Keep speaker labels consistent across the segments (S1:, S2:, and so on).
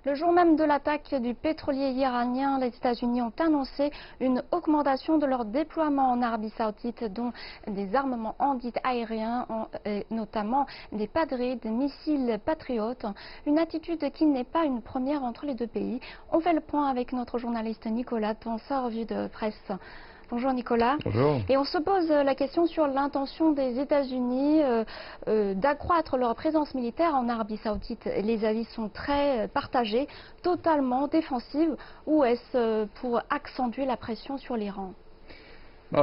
S1: Le jour même de l'attaque du pétrolier iranien, les États-Unis ont annoncé une augmentation de leur déploiement en Arabie Saoudite, dont des armements anti-aériens, notamment des Patriot, des missiles patriotes. Une attitude qui n'est pas une première entre les deux pays. On fait le point avec notre journaliste Nicolas dans sa revue de presse. Bonjour Nicolas.
S2: Bonjour.
S1: Et on se pose la question sur l'intention des États-Unis d'accroître leur présence militaire en Arabie Saoudite. Les avis sont très partagés, totalement défensives, ou est-ce pour accentuer la pression sur l'Iran?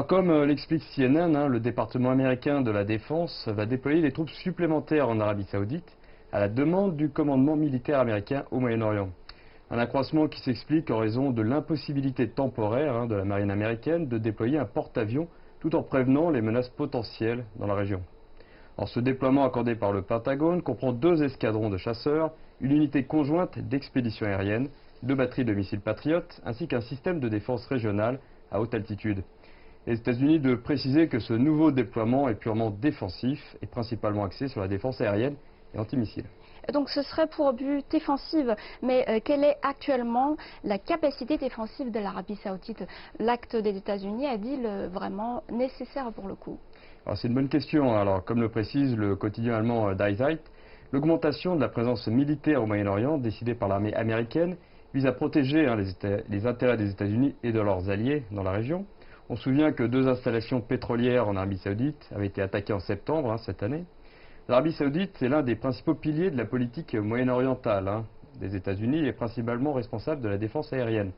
S2: Comme l'explique CNN, le département américain de la Défense va déployer des troupes supplémentaires en Arabie Saoudite à la demande du commandement militaire américain au Moyen-Orient. Un accroissement qui s'explique en raison de l'impossibilité temporaire de la marine américaine de déployer un porte-avions tout en prévenant les menaces potentielles dans la région. Alors, ce déploiement accordé par le Pentagone comprend 2 escadrons de chasseurs, une unité conjointe d'expédition aérienne, 2 batteries de missiles Patriot ainsi qu'un système de défense régionale à haute altitude. Les États-Unis de préciser que ce nouveau déploiement est purement défensif et principalement axé sur la défense aérienne et antimissile.
S1: Donc ce serait pour but défensif, mais quelle est actuellement la capacité défensive de l'Arabie Saoudite? L'acte des États-Unis est-il vraiment nécessaire pour le coup?
S2: C'est une bonne question. Alors, comme le précise le quotidien allemand Die Zeit, l'augmentation de la présence militaire au Moyen-Orient décidée par l'armée américaine vise à protéger les intérêts des États-Unis et de leurs alliés dans la région. On se souvient que 2 installations pétrolières en Arabie Saoudite avaient été attaquées en septembre cette année. L'Arabie Saoudite est l'un des principaux piliers de la politique moyen-orientale des États-Unis et est principalement responsable de la défense aérienne.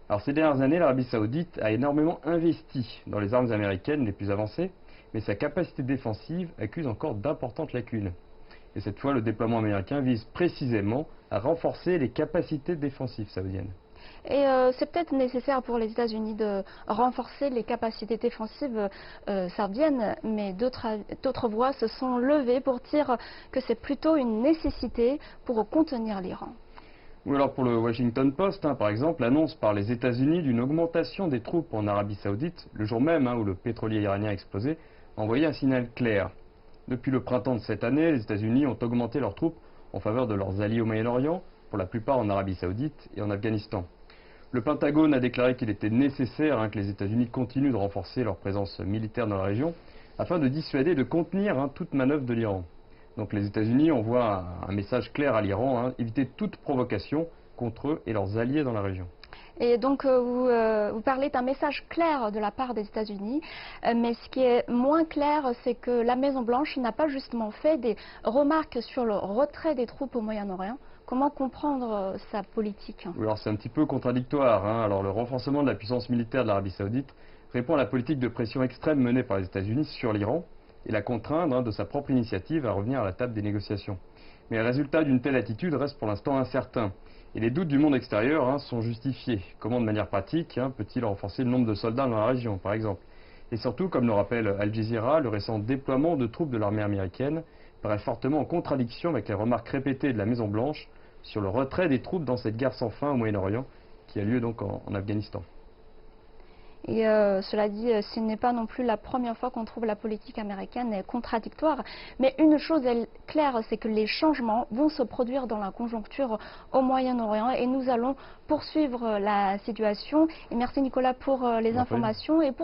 S2: Alors, ces dernières années, l'Arabie Saoudite a énormément investi dans les armes américaines les plus avancées, mais sa capacité défensive accuse encore d'importantes lacunes. Et cette fois, le déploiement américain vise précisément à renforcer les capacités défensives saoudiennes.
S1: Et c'est peut-être nécessaire pour les États-Unis de renforcer les capacités défensives saoudiennes, mais d'autres voix se sont levées pour dire que c'est plutôt une nécessité pour contenir l'Iran.
S2: Ou alors pour le Washington Post, par exemple, l'annonce par les États-Unis d'une augmentation des troupes en Arabie Saoudite, le jour même où le pétrolier iranien a explosé, envoyait un signal clair. Depuis le printemps de cette année, les États-Unis ont augmenté leurs troupes en faveur de leurs alliés au Moyen-Orient, pour la plupart en Arabie Saoudite et en Afghanistan. Le Pentagone a déclaré qu'il était nécessaire que les États-Unis continuent de renforcer leur présence militaire dans la région afin de dissuader et de contenir toute manœuvre de l'Iran. Donc les États-Unis envoient un message clair à l'Iran, éviter toute provocation contre eux et leurs alliés dans la région.
S1: Et donc vous parlez d'un message clair de la part des États-Unis, mais ce qui est moins clair, c'est que la Maison-Blanche n'a pas justement fait des remarques sur le retrait des troupes au Moyen-Orient. Comment comprendre sa politique?
S2: Oui, alors c'est un petit peu contradictoire. Alors le renforcement de la puissance militaire de l'Arabie Saoudite répond à la politique de pression extrême menée par les États-Unis sur l'Iran et la contraindre de sa propre initiative à revenir à la table des négociations. Mais le résultat d'une telle attitude reste pour l'instant incertain. Et les doutes du monde extérieur sont justifiés. Comment, de manière pratique, peut-il renforcer le nombre de soldats dans la région, par exemple? Et surtout, comme le rappelle Al Jazeera, le récent déploiement de troupes de l'armée américaine paraît fortement en contradiction avec les remarques répétées de la Maison-Blanche sur le retrait des troupes dans cette guerre sans fin au Moyen-Orient, qui a lieu donc en Afghanistan.
S1: Et cela dit, ce n'est pas non plus la première fois qu'on trouve la politique américaine contradictoire. Mais une chose est claire, c'est que les changements vont se produire dans la conjoncture au Moyen-Orient. Et nous allons poursuivre la situation. Et merci Nicolas pour les informations.